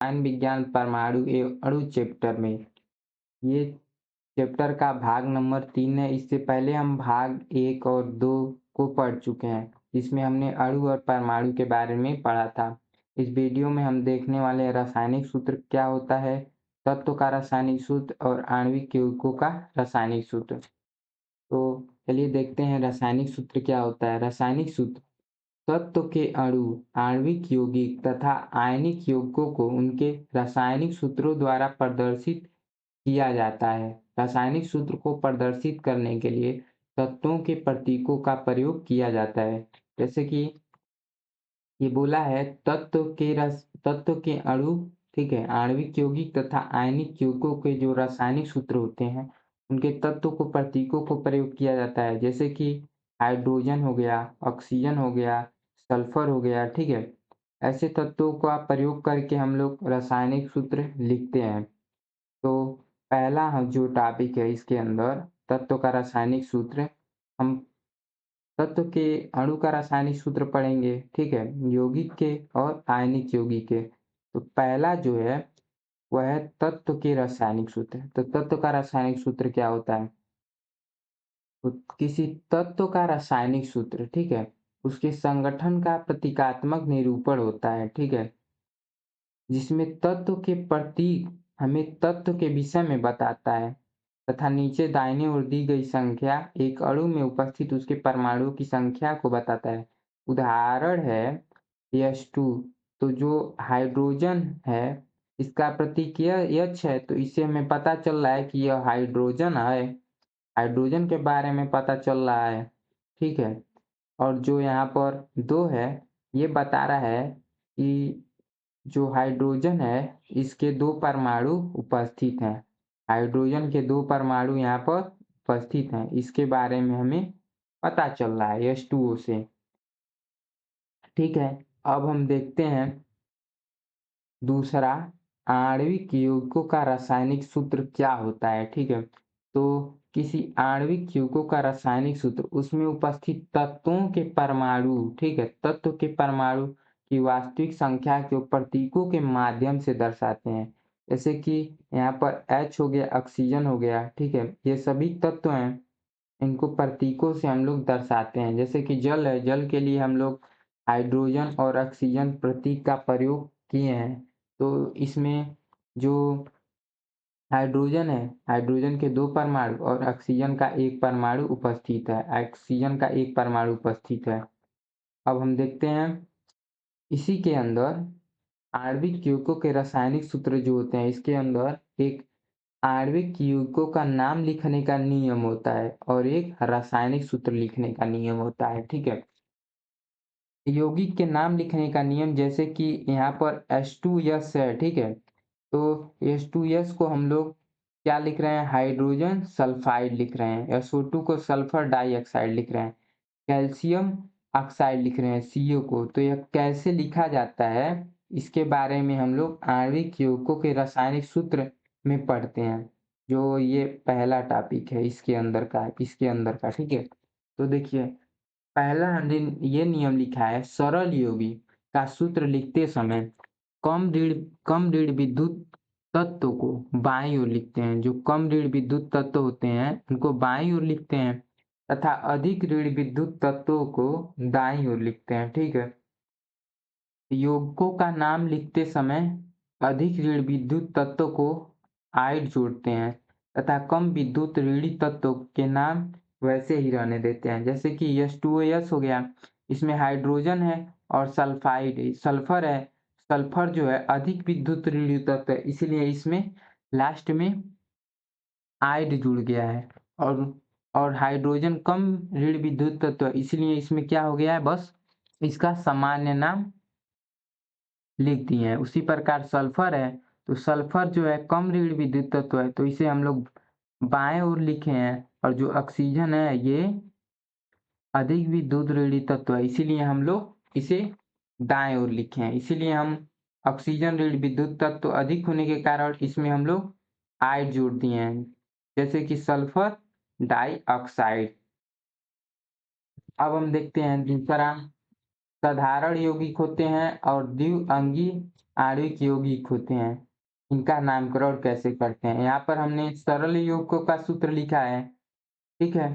रसायन विज्ञान परमाणु एवं अणु चैप्टर में। ये चैप्टर का भाग नंबर 3 है। इससे पहले हम भाग 1 और 2 को पढ़ चुके हैं, जिसमें हमने अणु और परमाणु के बारे में पढ़ा था। इस वीडियो में हम देखने वाले हैं रासायनिक सूत्र क्या होता है, तत्व का रासायनिक सूत्र और आणविक यौगिकों का रासायनिक सूत्र। तो चलिए देखते हैं रासायनिक सूत्र क्या होता है। रासायनिक सूत्र तत्व के अणु, आणविक यौगिक तथा आयनिक यौगिकों को उनके रासायनिक सूत्रों द्वारा प्रदर्शित किया जाता है। रासायनिक सूत्र को प्रदर्शित करने के लिए तत्वों के प्रतीकों का प्रयोग किया जाता है। जैसे कि ये बोला है तत्व के अणु, ठीक है, आणविक यौगिक तथा आयनिक यौगिकों के जो रासायनिक सूत्र होते हैं, उनके तत्व को प्रतीकों को प्रयोग किया जाता है। जैसे कि हाइड्रोजन हो गया, ऑक्सीजन हो गया, सल्फर हो गया, ठीक है। ऐसे तत्वों का प्रयोग करके हम लोग रासायनिक सूत्र लिखते हैं। तो पहला जो टॉपिक है इसके अंदर तत्व का रासायनिक सूत्र, हम तत्व के अणु का रासायनिक सूत्र पढ़ेंगे, ठीक है, यौगिक के और आयनिक यौगिक के। तो पहला जो है वह है तत्व के रासायनिक सूत्र। तो तत्व का रासायनिक सूत्र क्या होता है? तो किसी तत्व का रासायनिक सूत्र, ठीक है, उसके संगठन का प्रतीकात्मक निरूपण होता है, ठीक है, जिसमें तत्व के प्रतीक हमें तत्व के विषय में बताता है तथा नीचे दाहिनी ओर दी गई संख्या एक अणु में उपस्थित उसके परमाणुओं की संख्या को बताता है। उदाहरण है H2। तो जो हाइड्रोजन है इसका प्रतीक यह H है, तो इससे हमें पता चल रहा है कि यह हाइड्रोजन है। हाइड्रोजन के बारे में पता चल रहा है, ठीक है। और जो यहाँ पर 2 है, ये बता रहा है कि जो हाइड्रोजन है इसके 2 परमाणु उपस्थित हैं। हाइड्रोजन के 2 परमाणु यहाँ पर उपस्थित हैं, इसके बारे में हमें पता चल रहा है H2O से, ठीक है। अब हम देखते हैं दूसरा, आणविक यौगिकों का रासायनिक सूत्र क्या होता है, ठीक है। तो किसी आणविक यौगिकों का रासायनिक सूत्र उसमें उपस्थित तत्वों के परमाणु, ठीक है, तत्व के परमाणु की वास्तविक संख्या को प्रतीकों के माध्यम से दर्शाते हैं। जैसे कि यहाँ पर H हो गया, ऑक्सीजन हो गया, ठीक है, ये सभी तत्व हैं, इनको प्रतीकों से हम लोग दर्शाते हैं। जैसे कि जल है, जल के लिए हम लोग हाइड्रोजन और ऑक्सीजन प्रतीक का प्रयोग किए हैं। तो इसमें जो हाइड्रोजन है, हाइड्रोजन के 2 परमाणु और ऑक्सीजन का 1 परमाणु उपस्थित है। ऑक्सीजन का 1 परमाणु उपस्थित है। अब हम देखते हैं इसी के अंदर आणविक यौगिकों के रासायनिक सूत्र जो होते हैं, इसके अंदर एक आणविक यौगिकों का नाम लिखने का नियम होता है और एक रासायनिक सूत्र लिखने का नियम होता है, ठीक है। यौगिक के नाम लिखने का नियम, जैसे कि यहाँ पर H2S है, ठीक है, तो H2S को हम लोग क्या लिख रहे हैं? हाइड्रोजन सल्फाइड लिख रहे हैं। SO2 को सल्फर डाइऑक्साइड लिख रहे हैं। कैल्शियम ऑक्साइड लिख रहे हैं CO को। तो यह कैसे लिखा जाता है इसके बारे में हम लोग आणविक यौगिकों के रासायनिक सूत्र में पढ़ते हैं। जो ये पहला टॉपिक है इसके अंदर का, ठीक है। तो देखिए पहला दिन ये नियम लिखा है, सरल यौगिक का सूत्र लिखते समय कम ऋण विद्युत तत्व को बाईं ओर लिखते हैं। जो कम ऋण विद्युत तत्व होते हैं उनको बाईं ओर लिखते हैं तथा अधिक ऋण विद्युत तत्वों को दाईं ओर लिखते हैं, ठीक है। यौगिकों का नाम लिखते समय अधिक ऋण विद्युत तत्व को आइड जोड़ते हैं तथा कम विद्युत ऋणी तत्व के नाम वैसे ही रहने देते हैं। जैसे कि H2S हो गया, इसमें हाइड्रोजन है और सल्फर है। सल्फर जो है अधिक विद्युत ऋणी तत्व है, इसीलिए इसमें लास्ट में आइड जुड़ गया है। और हाइड्रोजन कम ऋण विद्युत तत्व है, इसलिए इसमें क्या हो गया है, बस इसका सामान्य नाम लिख दिए हैं। उसी प्रकार सल्फर है, तो सल्फर जो है कम ऋण विद्युत तत्व है, तो इसे हम लोग बाएं ओर लिखे हैं। और जो ऑक्सीजन है ये अधिक विद्युत ऋणी तत्व है, इसीलिए हम लोग इसे दाएं ओर लिखे हैं। इसीलिए हम ऑक्सीजन ऋण विद्युत तत्व अधिक होने के कारण इसमें हम लोग आइड जोड़ दिए हैं, जैसे कि सल्फर डाइऑक्साइड। अब हम देखते हैं दूसरा, साधारण यौगिक होते हैं और द्विअंगी आणविक यौगिक होते हैं, इनका नामकरण कैसे करते हैं। यहाँ पर हमने सरल यौगिकों का सूत्र लिखा है, ठीक है।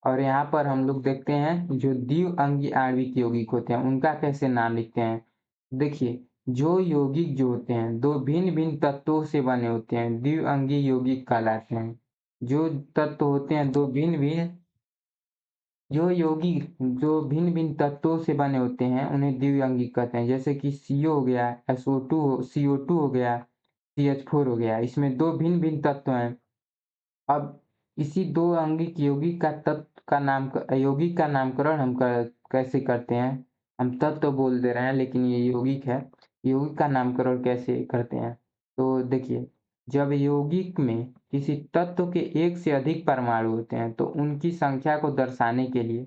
और यहाँ पर हम लोग देखते हैं जो द्विअंगी आणविक यौगिक होते हैं उनका कैसे नाम लिखते हैं। देखिए, जो यौगिक जो होते हैं दो भिन्न भिन्न तत्वों से बने होते हैं द्विअंगी यौगिक कहलाते हैं। जो तत्व होते हैं दो भिन्न भिन्न जो यौगिक जो भिन्न भिन्न तत्वों से बने होते हैं उन्हें द्विअंगी कहते हैं। जैसे कि CO हो गया, CO2 हो गया, CH4 हो गया, इसमें दो भिन्न भिन्न तत्व हैं। अब इसी दो अंगिक यौगिक का तत्व का नाम यौगिक का नामकरण हम कैसे करते हैं। हम तत्व तो बोल दे रहे हैं लेकिन ये यौगिक है, यौगिक का नामकरण कैसे करते हैं। तो देखिए, जब यौगिक में किसी तत्व के एक से अधिक परमाणु होते हैं तो उनकी संख्या को दर्शाने के लिए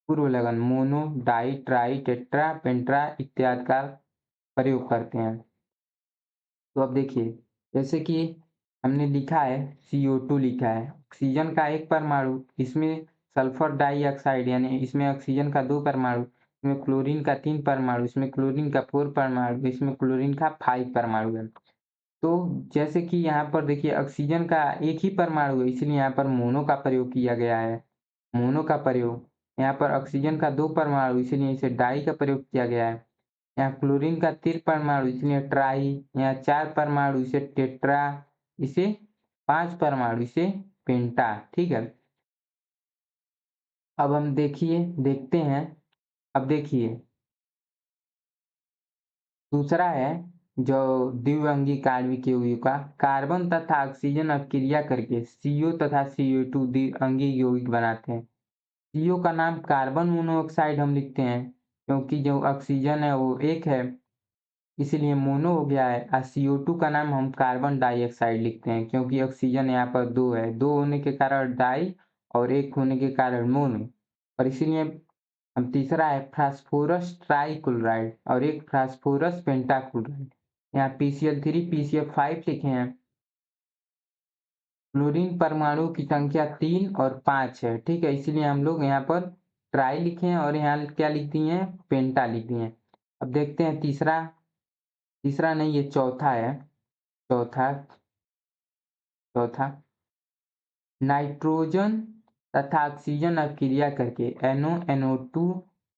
पूर्व लगन मोनो, डाई, ट्राई, टेट्रा, पेंट्रा इत्यादि का प्रयोग करते हैं। तो अब देखिए, जैसे कि हमने लिखा है CO2 लिखा है, ऑक्सीजन का एक परमाणु, इसमें सल्फर डाइऑक्साइड यानी इसमें ऑक्सीजन का 2 परमाणु, इसमें क्लोरीन का 3 परमाणु, इसमें क्लोरीन का 4 परमाणु, इसमें क्लोरीन का 5 परमाणु है। तो जैसे कि यहाँ पर देखिए ऑक्सीजन का एक ही परमाणु है इसलिए यहाँ पर मोनो का प्रयोग किया गया है। मोनो का प्रयोग, यहाँ पर ऑक्सीजन का 2 परमाणु इसलिए इसे डाई का प्रयोग किया गया है। यहाँ क्लोरीन का 3 परमाणु इसलिए ट्राई, यहाँ 4 परमाणु इसे टेट्रा, इसे 5 परमाणु इसे पेंटा, ठीक है। अब हम देखते हैं। अब देखिए, दूसरा है जो द्विअंगी आणविक यौगिक का कार्बन तथा ऑक्सीजन अभिक्रिया करके CO तथा CO2 द्विअंगी यौगिक बनाते हैं। CO का नाम कार्बन मोनोऑक्साइड हम लिखते हैं क्योंकि जो ऑक्सीजन है वो एक है इसलिए मोनो हो गया है। और CO2 का नाम हम कार्बन डाइऑक्साइड लिखते हैं क्योंकि ऑक्सीजन यहाँ पर 2 है, 2 होने के कारण डाई और 1 होने के कारण मोनो। और इसीलिए अब तीसरा है फास्फोरस ट्राइक्लोराइड और एक फास्फोरस पेंटाक्लोराइड। यहाँ PCl3 PCl5 लिखे हैं। क्लोरीन परमाणु की संख्या 3 और 5 है, ठीक है, इसीलिए हम लोग यहाँ पर ट्राई लिखे हैं और यहाँ क्या लिख दिए हैं, पेंटा लिख दिए हैं। अब देखते हैं तीसरा, तीसरा नहीं ये चौथा है। चौथा चौथा नाइट्रोजन तथा ऑक्सीजन अभिक्रिया करके NO, NO2,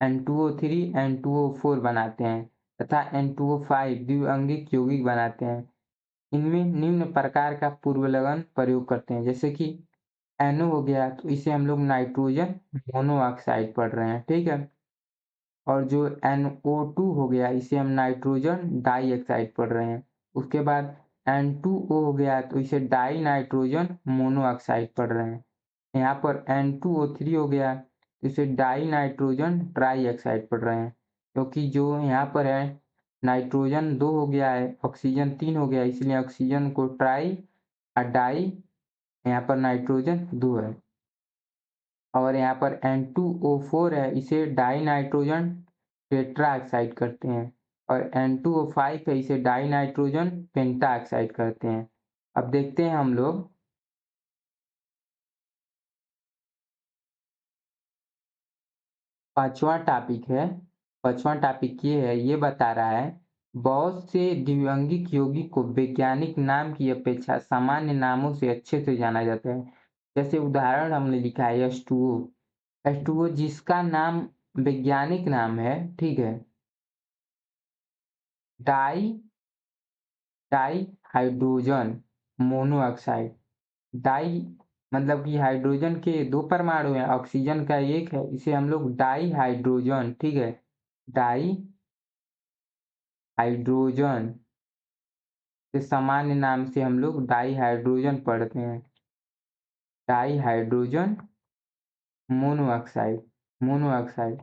N2O3, N2O4 बनाते हैं तथा N2O5 द्विअंगिक यौगिक बनाते हैं। इनमें निम्न प्रकार का पूर्व लगन प्रयोग करते हैं। जैसे कि NO हो गया तो इसे हम लोग नाइट्रोजन मोनोऑक्साइड पढ़ रहे हैं, ठीक है। और जो NO2 हो गया इसे हम नाइट्रोजन डाइऑक्साइड पढ़ रहे हैं। उसके बाद N2O हो गया तो इसे डाई नाइट्रोजन मोनोऑक्साइड पढ़ रहे हैं। यहाँ पर N2O3 हो गया तो इसे डाई नाइट्रोजन ट्राईऑक्साइड पढ़ रहे हैं क्योंकि जो यहाँ पर है नाइट्रोजन 2 हो गया है, ऑक्सीजन 3 हो गया, इसलिए ऑक्सीजन को ट्राई और डाई, यहाँ पर नाइट्रोजन 2 है। और यहाँ पर N2O4 है, इसे डाई नाइट्रोजन टेट्रा ऑक्साइड करते हैं। और N2O5 है, इसे डाई नाइट्रोजन पेंटा ऑक्साइड करते हैं। अब देखते हैं हम लोग 5वां टॉपिक है। 5वां टॉपिक ये है, ये बता रहा है बहुत से द्विअंगिक यौगिक को वैज्ञानिक नाम की अपेक्षा सामान्य नामों से अच्छे से जाना जाता है। जैसे उदाहरण हमने लिखा है H2O। H2O जिसका नाम वैज्ञानिक नाम है, ठीक है, di di hydrogen monoxide. Di मतलब कि हाइड्रोजन के 2 परमाणु हैं, ऑक्सीजन का 1 है, इसे हम लोग डाई हाइड्रोजन, ठीक है, डाई हाइड्रोजन के सामान्य नाम से हम लोग डाई हाइड्रोजन पढ़ते हैं। Die hydrogen monoxide, monoxide.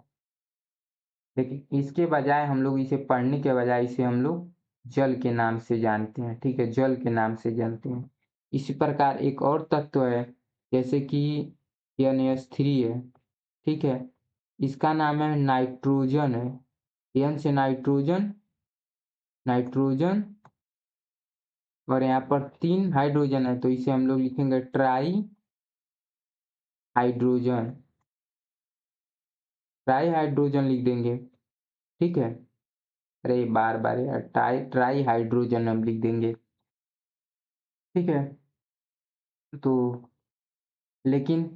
लेकिन इसके बजाय हम लोग इसे पढ़ने के बजाय इसे हम लोग जल के नाम से जानते हैं, ठीक है, जल के नाम से जानते हैं। इसी प्रकार एक और तत्व है जैसे कि NH3 है, ठीक है, इसका नाम है नाइट्रोजन है। N से नाइट्रोजन, नाइट्रोजन, और यहाँ पर 3 हाइड्रोजन है तो इसे हम लोग लिखेंगे ट्राई हाइड्रोजन, ट्राई हाइड्रोजन लिख देंगे, ठीक है। अरे बार-बार यार ट्राई हाइड्रोजन हम लिख देंगे, ठीक है? तो लेकिन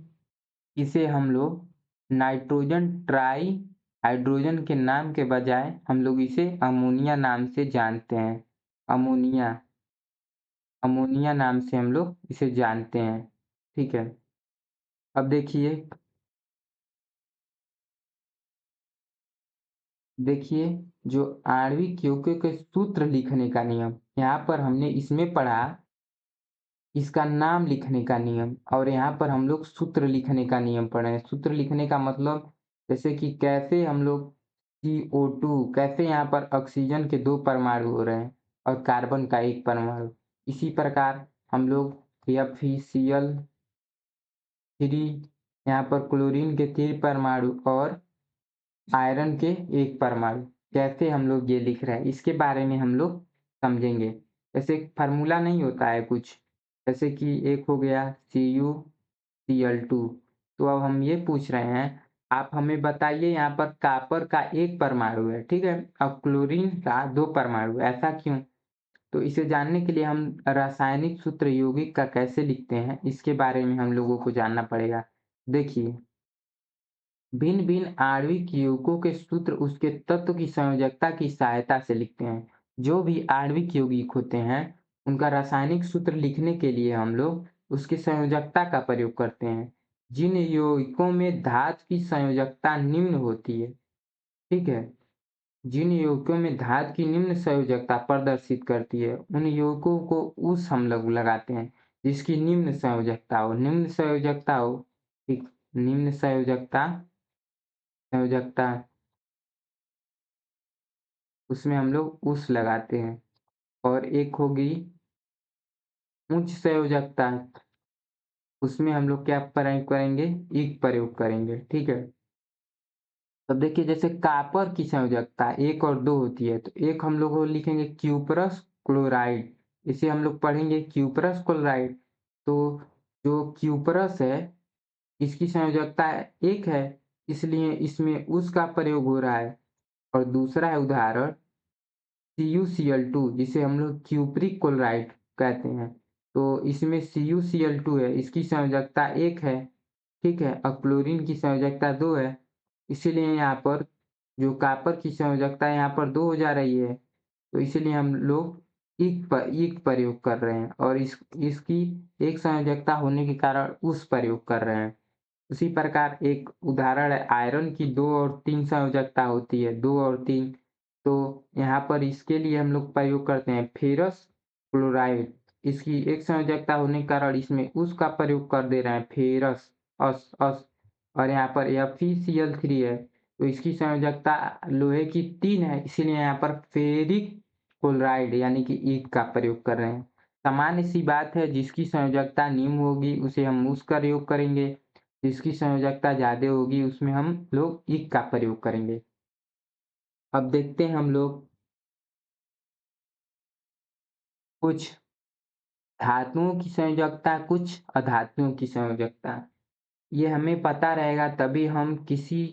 इसे हम लोग नाइट्रोजन ट्राई हाइड्रोजन के नाम के बजाय हम लोग इसे अमोनिया नाम से जानते हैं। अमोनिया अमोनिया नाम से हम लोग इसे जानते हैं, ठीक है? अब देखिए जो आणविक यौगिकों के सूत्र लिखने का नियम, यहाँ पर हमने इसमें पढ़ा इसका नाम लिखने का नियम और यहाँ पर हम लोग सूत्र लिखने का नियम पढ़े हैं। सूत्र लिखने का मतलब जैसे कि कैसे हम लोग CO2 कैसे यहाँ पर ऑक्सीजन के 2 परमाणु हो रहे हैं और कार्बन का 1 परमाणु। इसी प्रकार हम लोग FeCl3 यहाँ पर क्लोरीन के 3 परमाणु और आयरन के 1 परमाणु कैसे हम लोग ये लिख रहे हैं इसके बारे में हम लोग समझेंगे। जैसे फार्मूला नहीं होता है कुछ, जैसे कि एक हो गया CuCl2 तो अब हम ये पूछ रहे हैं, आप हमें बताइए यहाँ पर कॉपर का 1 परमाणु है, ठीक है? और क्लोरीन का 2 परमाणु है, ऐसा क्यों? तो इसे जानने के लिए हम रासायनिक सूत्र यौगिक का कैसे लिखते हैं, इसके बारे में हम लोगों को जानना पड़ेगा। देखिए भिन्न-भिन्न आणविक यौगिकों के सूत्र उसके तत्व की संयोजकता की सहायता से लिखते हैं। जो भी आणविक यौगिक होते हैं, उनका रासायनिक सूत्र लिखने के लिए हम लोग उसकी संयोजकता का प्रयोग करते हैं। जिन यौगिकों में धातु की संयोजकता निम्न होती है, ठीक है? जिन यौगिकों में धातु की निम्न संयोजकता प्रदर्शित करती है, उन यौगिकों को उस हम लोग लगाते हैं, जिसकी निम्न संयोजकता हो। ठीक, निम्न संयोजकता उसमें हम लोग उस लगाते हैं और एक होगी उच्च संयोजकता, उसमें हम लोग क्या प्रयोग करेंगे? ईक प्रयोग करेंगे, ठीक है? तब देखिए जैसे कॉपर की संयोजकता 1 और 2 होती है, तो एक हम लोग लिखेंगे क्यूप्रस क्लोराइड, इसे हम लोग पढ़ेंगे क्यूप्रस क्लोराइड। तो जो क्यूप्रस है, इसकी संयोजकता 1 है, इसलिए इसमें उस का प्रयोग हो रहा है। और दूसरा है उदाहरण CuCl2 जिसे हम लोग क्यूप्रिक क्लोराइड कहते हैं। तो इसमें CuCl2 है, इसकी संयोजकता 1 है, ठीक है? और क्लोरीन की संयोजकता 2 है, इसीलिए यहाँ पर जो कॉपर की संयोजकता यहाँ पर 2 हो जा रही है, तो इसीलिए हम लोग ईक प्रयोग कर रहे हैं और इसकी एक संयोजकता होने के कारण उस प्रयोग कर रहे हैं। उसी प्रकार एक उदाहरण है आयरन की 2 और 3 संयोजकता होती है, 2 और 3 तो यहाँ पर इसके लिए हम लोग प्रयोग करते हैं फेरस क्लोराइड। इसकी एक संयोजकता होने के कारण इसमें उस का प्रयोग कर दे रहे हैं फेरस अस और यहाँ पर FeCl3 है, तो इसकी संयोजकता लोहे की 3 है, इसीलिए यहाँ पर फेरिक क्लोराइड यानी कि ईक का प्रयोग कर रहे हैं। सामान्य सी बात है, जिसकी संयोजकता निम्न होगी उसे हम उस का प्रयोग करेंगे, जिसकी संयोजकता ज़्यादा होगी उसमें हम लोग ईक का प्रयोग करेंगे। अब देखते हैं हम लोग कुछ धातुओं की संयोजकता, कुछ अधातुओं की संयोजकता। ये हमें पता रहेगा तभी हम किसी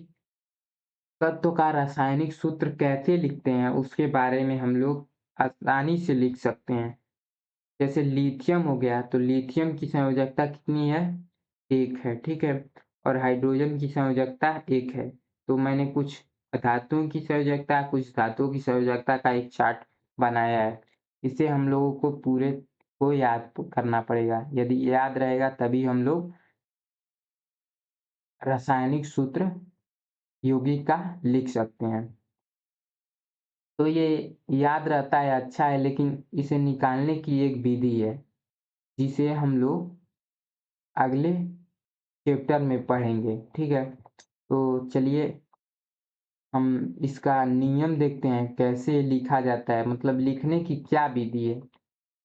तत्व का रासायनिक सूत्र कैसे लिखते हैं, उसके बारे में हम लोग आसानी से लिख सकते हैं। जैसे लिथियम हो गया, तो लिथियम की संयोजकता कितनी है? 1 है, ठीक है? और हाइड्रोजन की संयोजकता 1 है। तो मैंने कुछ धातुओं की संयोजकता, कुछ धातुओं की संयोजकता का एक चार्ट बनाया है। इसे हम लोगों को पूरे को याद करना पड़ेगा। यदि याद रहेगा तभी हम लोग रासायनिक सूत्र यौगिक का लिख सकते हैं। तो ये याद रहता है अच्छा है, लेकिन इसे निकालने की एक विधि है, जिसे हम लोग अगले चैप्टर में पढ़ेंगे, ठीक है? तो चलिए हम इसका नियम देखते हैं कैसे लिखा जाता है, मतलब लिखने की क्या विधि है।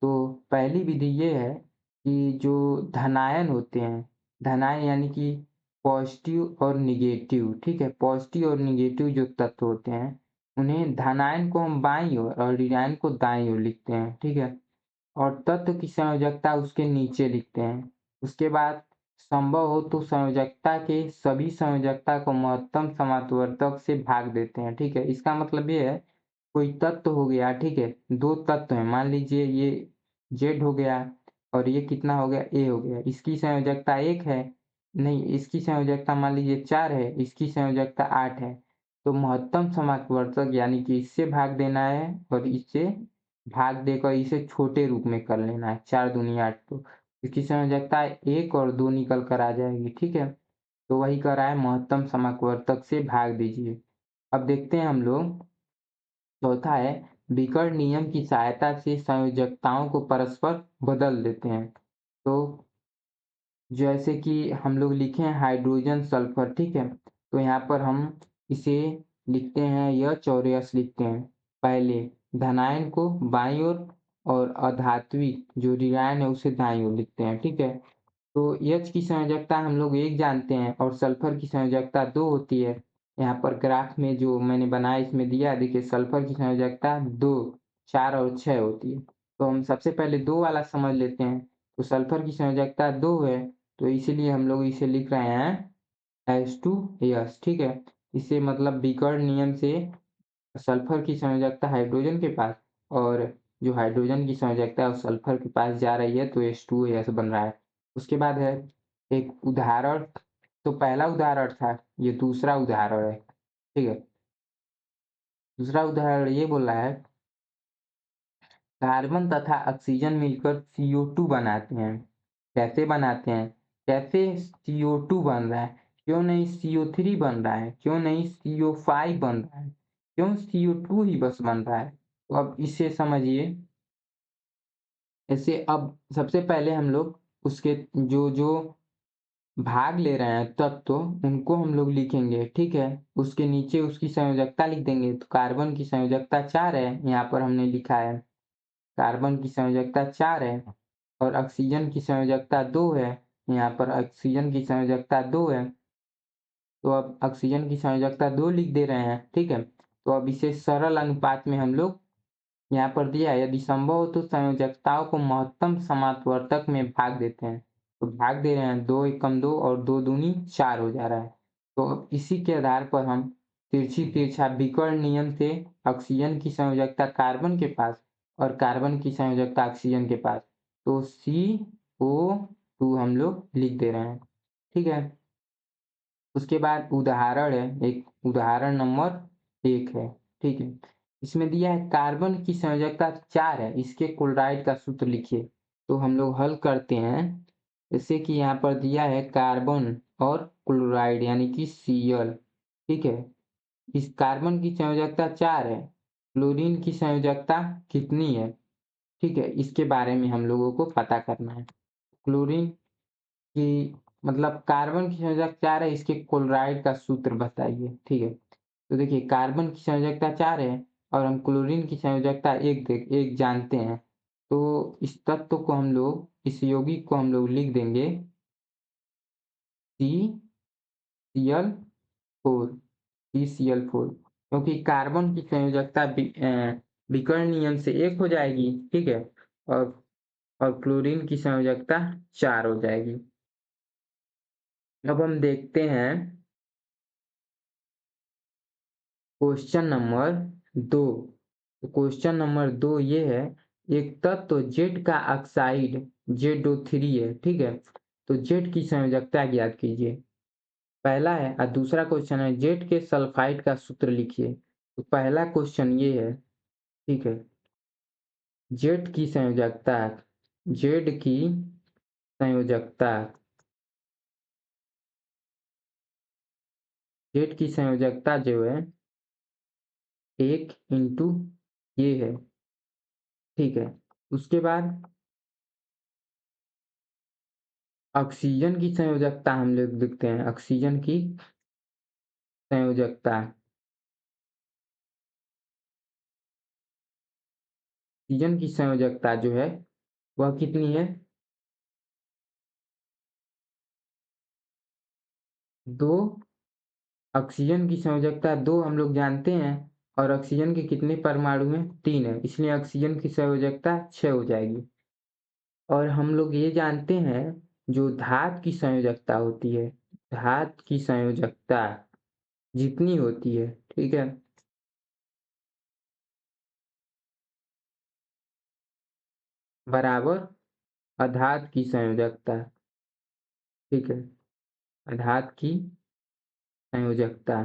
तो पहली विधि ये है कि जो धनायन होते हैं, धनायन यानी कि पॉजिटिव और नेगेटिव, ठीक है? पॉजिटिव और नेगेटिव जो तत्व होते हैं, उन्हें धनायन को हम बाईं ओर और ऋणायन को दाईं ओर लिखते हैं, ठीक है? और तत्व की संयोजकता उसके नीचे लिखते हैं। उसके बाद संभव हो तो संयोजकता के सभी संयोजकता को महत्तम समावर्तक से भाग देते हैं, ठीक है? इसका मतलब ये है कोई तत्व हो गया, ठीक है? 2 तत्व हैं, मान लीजिए ये Z हो गया और ये कितना हो गया A हो गया। इसकी संयोजकता 1 है, नहीं इसकी संयोजकता मान लीजिए 4 है, इसकी संयोजकता 8 है। तो महत्तम समापवर्तक यानी कि इससे भाग देना है और इससे भाग देकर इसे छोटे रूप में कर लेना है, 4 दूनी 8 तो इसकी संयोजकता 1 और 2 निकल कर आ जाएगी, ठीक है? तो वही कर रहा है महत्तम समापवर्तक से भाग दीजिए। अब देखते हैं हम लोग चौथा है विकर्ण नियम की सहायता से संयोजकताओं को परस्पर बदल देते हैं। तो जैसे कि हम लोग लिखे हैं हाइड्रोजन सल्फर, ठीक है? तो यहाँ पर हम इसे लिखते हैं H और S लिखते हैं। पहले धनायन को बाईं ओर और अधात्विक जो ऋणायन है उसे दाईं ओर लिखते हैं, ठीक है? तो H की संयोजकता हम लोग 1 जानते हैं और सल्फर की संयोजकता 2 होती है। यहाँ पर ग्राफ में जो मैंने बनाया इसमें दिया है, देखिए सल्फर की संयोजकता 2, 4 और 6 होती है। तो हम सबसे पहले 2 वाला समझ लेते हैं। तो सल्फर की संयोजकता 2 है, तो इसीलिए हम लोग इसे लिख रहे हैं H2S, ठीक है? इससे मतलब विकर्ण नियम से सल्फर की संयोजकता हाइड्रोजन के पास और जो हाइड्रोजन की संयोजकता है वो सल्फर के पास जा रही है, तो H2S बन रहा है। उसके बाद है एक उदाहरण, तो पहला उदाहरण था, ये दूसरा उदाहरण है, ठीक है? दूसरा उदाहरण ये बोल रहा है कार्बन तथा ऑक्सीजन मिलकर CO2 बनाते हैं। कैसे बनाते हैं? कैसे CO2 बन रहा है? क्यों नहीं CO3 बन रहा है? क्यों नहीं CO5 बन रहा है? क्यों CO2 ही बस बन रहा है? तो अब इसे समझिए। ऐसे अब सबसे पहले हम लोग उसके जो भाग ले रहे हैं तत्व उनको हम लोग लिखेंगे, ठीक है? उसके नीचे उसकी संयोजकता लिख देंगे। तो कार्बन की संयोजकता 4 है, यहाँ पर हमने लिखा है कार्बन की संयोजकता 4 है और ऑक्सीजन की संयोजकता 2 है, यहाँ पर ऑक्सीजन की संयोजकता 2 है। तो अब ऑक्सीजन की संयोजकता 2 लिख दे रहे हैं, ठीक है? तो अब इसे सरल अनुपात में हम लोग यहाँ पर दिया है यदि संभव हो तो संयोजकताओं को महत्तम समापवर्तक में भाग देते हैं। तो भाग दे रहे हैं 2 एकम 2 और 2 दूनी 4 हो जा रहा है। तो अब इसी के आधार पर हम तिरछा विकर्ण नियम से ऑक्सीजन की संयोजकता कार्बन के पास और कार्बन की संयोजकता ऑक्सीजन के पास, तो CO2 हम लोग लिख दे रहे हैं, ठीक है? उसके बाद उदाहरण है, एक उदाहरण नंबर 1 है, ठीक है? इसमें दिया है कार्बन की संयोजकता 4 है, इसके क्लोराइड का सूत्र लिखिए। तो हम लोग हल करते हैं, जैसे कि यहाँ पर दिया है कार्बन और क्लोराइड यानी कि Cl, ठीक है? इस कार्बन की संयोजकता 4 है, क्लोरीन की संयोजकता कितनी है? ठीक है? इसके बारे में हम लोगों को पता करना है। क्लोरीन कि मतलब कार्बन की संयोजकता 4 है, इसके क्लोराइड का सूत्र बताइए, ठीक है? तो देखिए कार्बन की संयोजकता 4 है और हम क्लोरीन की संयोजकता 1 जानते हैं। तो इस तत्व को हम लोग, इस यौगिक को हम लोग लिख देंगे CCl4, CCl4 क्योंकि कार्बन की संयोजकता विकर्ण नियम से 1 हो जाएगी, ठीक है? और क्लोरीन की संयोजकता 4 हो जाएगी। अब हम देखते हैं क्वेश्चन नंबर 2। तो क्वेश्चन नंबर 2 ये है, एक तत्व Z का ऑक्साइड ZO3 है, ठीक है? तो Z की संयोजकता ज्ञात कीजिए। पहला है और दूसरा क्वेश्चन है Z के सल्फाइड का सूत्र लिखिए। तो पहला क्वेश्चन ये है, ठीक है? Z की संयोजकता, Z की संयोजकता, Z की संयोजकता जो है 1 इंटू ये है, ठीक है? उसके बाद ऑक्सीजन की संयोजकता हम लोग लिखते हैं, ऑक्सीजन की संयोजकता, ऑक्सीजन की संयोजकता जो है वह कितनी है? 2। ऑक्सीजन की संयोजकता 2 हम लोग जानते हैं और ऑक्सीजन के कितने परमाणु हैं? 3 है, इसलिए ऑक्सीजन की संयोजकता 6 हो जाएगी। और हम लोग ये जानते हैं जो धातु की संयोजकता होती है, धातु की संयोजकता जितनी होती है, ठीक है? बराबर अधात की संयोजकता, ठीक है, अधात की संयोजकता,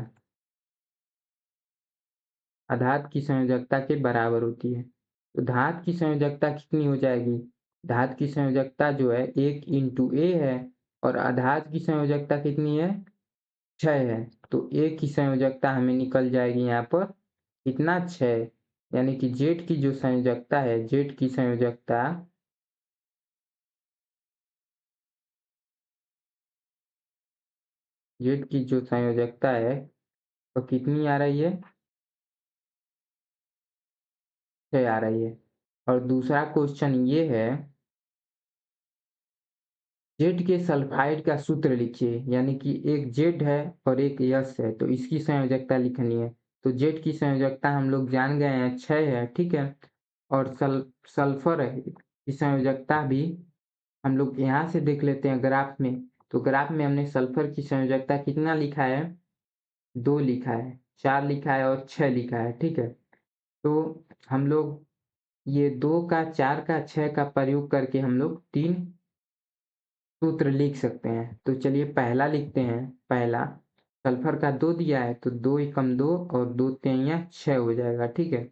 अधात की संयोजकता के बराबर होती है। तो धात की संयोजकता कितनी हो जाएगी? धात की संयोजकता जो है 1 इंटू ए है और अधात की संयोजकता कितनी है? 6 है। तो ए की संयोजकता हमें निकल जाएगी यहाँ पर कितना? 6, यानी कि जेड की जो संयोजकता है, जेड की संयोजकता, जेड की जो संयोजकता है वो कितनी आ रही है? 6 आ रही है। और दूसरा क्वेश्चन ये है, जेड के सल्फाइड का सूत्र लिखिए, यानी कि एक जेड है और एक यस है, तो इसकी संयोजकता लिखनी है। तो जेड की संयोजकता हम लोग जान गए हैं 6 है, ठीक है। और सल्फर है की संयोजकता भी हम लोग यहाँ से देख लेते हैं ग्राफ में। तो ग्राफ में हमने सल्फर की संयोजकता कितना लिखा है? 2 लिखा है, 4 लिखा है और 6 लिखा है, ठीक है। तो हम लोग ये 2 का, 4 का, 6 का प्रयोग करके हम लोग 3 सूत्र लिख सकते हैं। तो चलिए पहला लिखते हैं। पहला, सल्फर का 2 दिया है तो 2 एकम 2 और 2 तिहाइयाँ 6 हो जाएगा, ठीक है।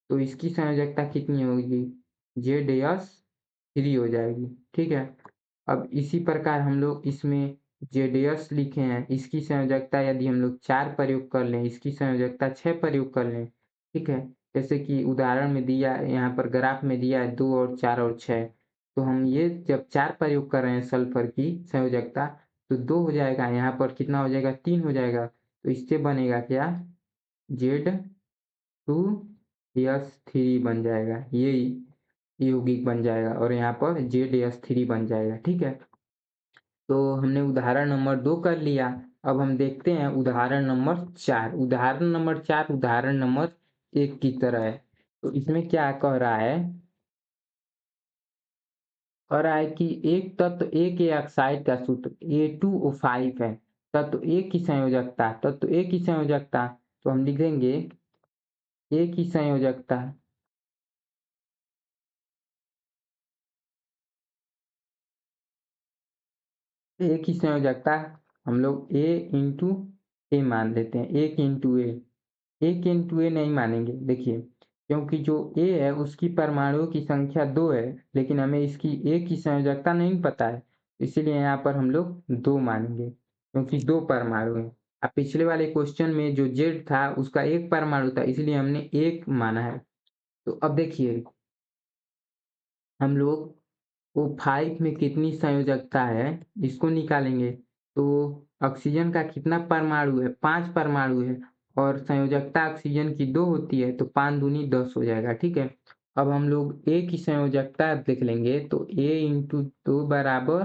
तो इसकी संयोजकता कितनी होगी? ZS3 हो जाएगी, ठीक है। अब इसी प्रकार हम लोग इसमें ZS लिखे हैं, इसकी संयोजकता यदि हम लोग 4 प्रयोग कर लें, इसकी संयोजकता 6 प्रयोग कर लें, ठीक है। जैसे कि उदाहरण में दिया, यहाँ पर ग्राफ में दिया है 2 और 4 और 6, तो हम ये जब 4 प्रयोग कर रहे हैं सल्फर की संयोजकता, तो 2 हो जाएगा, यहाँ पर कितना हो जाएगा? 3 हो जाएगा। तो इससे बनेगा क्या? Z2S3 बन जाएगा, ये यौगिक बन जाएगा और यहाँ पर ZS3 बन जाएगा, ठीक है। तो हमने उदाहरण नंबर 2 कर लिया। अब हम देखते हैं उदाहरण नंबर 4। उदाहरण नंबर 4 उदाहरण नंबर 1 की तरह है। तो इसमें क्या कह रहा है? कह रहा है कि एक तत्व ए के ऑक्साइड का सूत्र A2O5 है। तत्व ए की संयोजकता, तत्व ए की संयोजकता, तो हम लिखेंगे ए की संयोजकता, ए की संयोजकता हम लोग ए इंटू ए मान लेते हैं, 1 इंटू ए। 1 इंटू ए नहीं मानेंगे, देखिए, क्योंकि जो ए है उसकी परमाणुओं की संख्या 2 है, लेकिन हमें इसकी ए की संयोजकता नहीं पता है, इसीलिए यहाँ पर हम लोग 2 मानेंगे, क्योंकि 2 परमाणु हैं। अब पिछले वाले क्वेश्चन में जो जेड था उसका 1 परमाणु था, इसलिए हमने 1 माना है। तो अब देखिए, हम लोग O5 में कितनी संयोजकता है इसको निकालेंगे। तो ऑक्सीजन का कितना परमाणु है? 5 परमाणु है और संयोजकता ऑक्सीजन की 2 होती है, तो 5 दूनी 10 हो जाएगा, ठीक है। अब हम लोग ए की संयोजकता देख लेंगे, तो ए इंटू 2 बराबर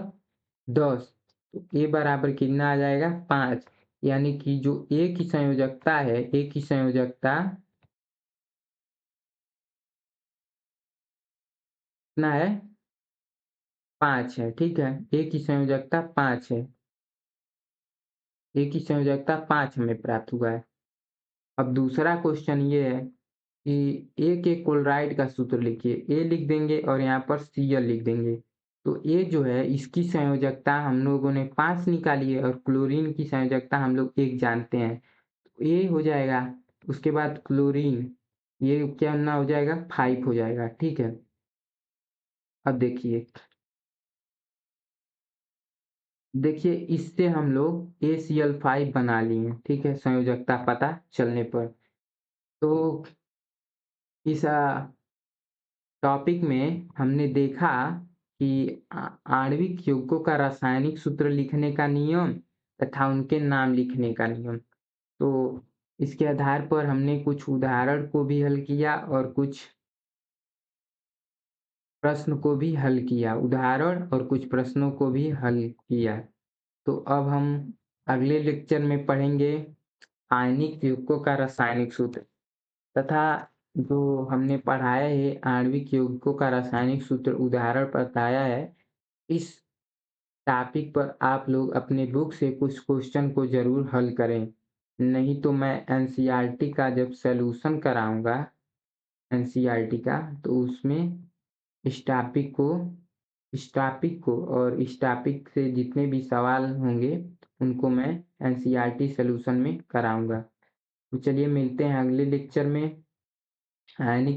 10, तो ए बराबर कितना आ जाएगा? 5, यानी कि जो ए की संयोजकता है, ए की संयोजकता कितना है? 5 है, ठीक है। ए की संयोजकता 5 है, ए की संयोजकता 5 हमें प्राप्त हुआ है। अब दूसरा क्वेश्चन ये है कि ए के क्लोराइड का सूत्र लिखिए। ए लिख देंगे और यहाँ पर Cl लिख देंगे। तो ए जो है इसकी संयोजकता हम लोगों ने 5 निकाली है और क्लोरीन की संयोजकता हम लोग 1 जानते हैं, तो ए हो जाएगा। उसके बाद क्लोरीन, ये क्या ना हो जाएगा? 5 हो जाएगा, ठीक है। अब देखिए, देखिए इससे हम लोग ACl5 बना लिए, ठीक है, संयोजकता पता चलने पर। तो इस टॉपिक में हमने देखा कि आणविक यौगिकों का रासायनिक सूत्र लिखने का नियम तथा उनके नाम लिखने का नियम। तो इसके आधार पर हमने कुछ उदाहरण को भी हल किया और कुछ प्रश्न को भी हल किया, उदाहरण और कुछ प्रश्नों को भी हल किया। तो अब हम अगले लेक्चर में पढ़ेंगे आयनिक यौगिकों का रासायनिक सूत्र, तथा जो हमने पढ़ाया है आणविक यौगिकों का रासायनिक सूत्र उदाहरण बताया है, इस टॉपिक पर आप लोग अपने बुक से कुछ क्वेश्चन को ज़रूर हल करें। नहीं तो मैं एनसीईआरटी का जब सॉल्यूशन कराऊँगा, एनसीईआरटी का, तो उसमें इस टॉपिक को और इस टॉपिक से जितने भी सवाल होंगे उनको मैं एनसीईआरटी सॉल्यूशन में कराऊंगा। तो चलिए मिलते हैं अगले लेक्चर में। आयनिक